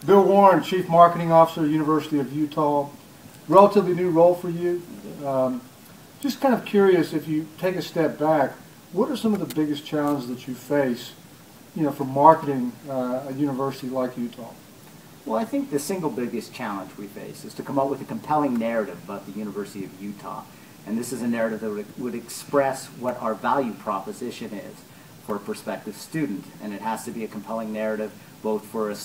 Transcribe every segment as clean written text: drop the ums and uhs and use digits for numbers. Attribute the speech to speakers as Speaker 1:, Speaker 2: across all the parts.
Speaker 1: Bill Warren, Chief Marketing Officer, University of Utah. Relatively new role for you. Just kind of curious, if you take a step back, what are some of the biggest challenges that you face, for marketing a university like Utah?
Speaker 2: Well, I think the single biggest challenge we face is to come up with a compelling narrative about the University of Utah. And this is a narrative that would express what our value proposition is for a prospective student. And it has to be a compelling narrative both for a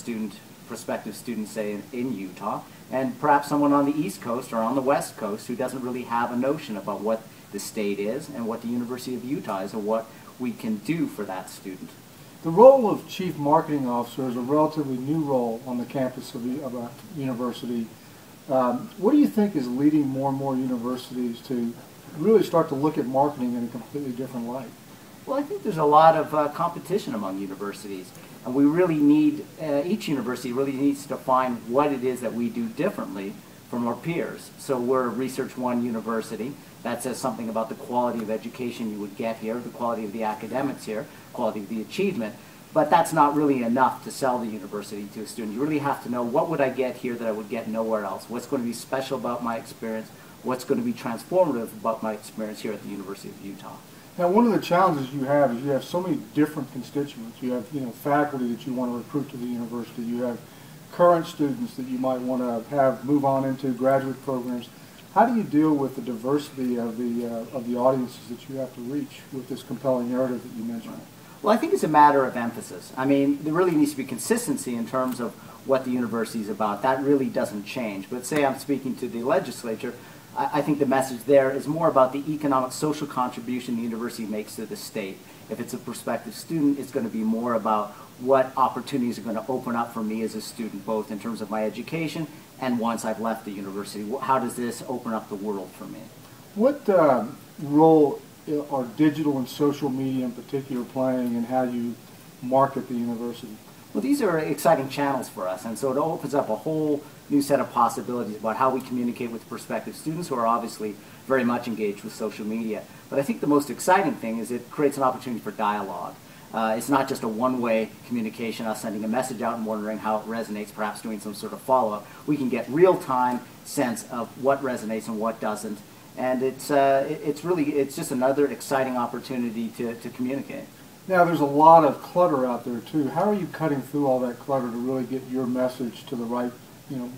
Speaker 2: prospective student, say, in Utah, and perhaps someone on the East Coast or on the West Coast who doesn't really have a notion about what the state is and what the University of Utah is, or what we can do for that student.
Speaker 1: The role of Chief Marketing Officer is a relatively new role on the campus of a university. What do you think is leading more and more universities to really start to look at marketing in a completely different light?
Speaker 2: Well, I think there's a lot of competition among universities, and we really need, each university really needs to find what it is that we do differently from our peers. So we're a Research One university. That says something about the quality of education you would get here, the quality of the academics here, quality of the achievement. But that's not really enough to sell the university to a student. You really have to know, what would I get here that I would get nowhere else? What's going to be special about my experience? What's going to be transformative about my experience here at the University of Utah?
Speaker 1: Now, one of the challenges you have is you have so many different constituents. You have, faculty that you want to recruit to the university. You have current students that you might want to have move on into graduate programs. How do you deal with the diversity of the audiences that you have to reach with this compelling narrative that you mentioned?
Speaker 2: Well, I think it's a matter of emphasis. I mean, there really needs to be consistency in terms of what the university is about. That really doesn't change. But say I'm speaking to the legislature, I think the message there is more about the economic, social contribution the university makes to the state. If it's a prospective student, it's going to be more about what opportunities are going to open up for me as a student, both in terms of my education and once I've left the university. How does this open up the world for me?
Speaker 1: What role are digital and social media in particular playing in how you market the university?
Speaker 2: Well, these are exciting channels for us, and so it opens up a whole new set of possibilities about how we communicate with prospective students who are obviously very much engaged with social media. But I think the most exciting thing is it creates an opportunity for dialogue. It's not just a one-way communication, us sending a message out and wondering how it resonates, perhaps doing some sort of follow-up. We can get real-time sense of what resonates and what doesn't, and it's just another exciting opportunity to communicate.
Speaker 1: Now, there's a lot of clutter out there too. How are you cutting through all that clutter to really get your message to the right,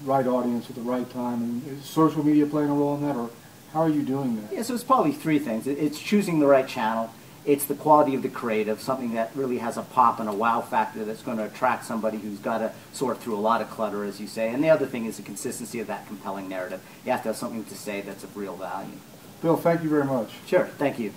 Speaker 1: right audience at the right time? And is social media playing a role in that, or how are you doing that?
Speaker 2: Yeah, so it's probably three things. It's choosing the right channel. It's the quality of the creative, something that really has a pop and a wow factor that's going to attract somebody who's got to sort through a lot of clutter, as you say. And the other thing is the consistency of that compelling narrative. You have to have something to say that's of real value.
Speaker 1: Bill, thank you very much.
Speaker 2: Sure, thank you.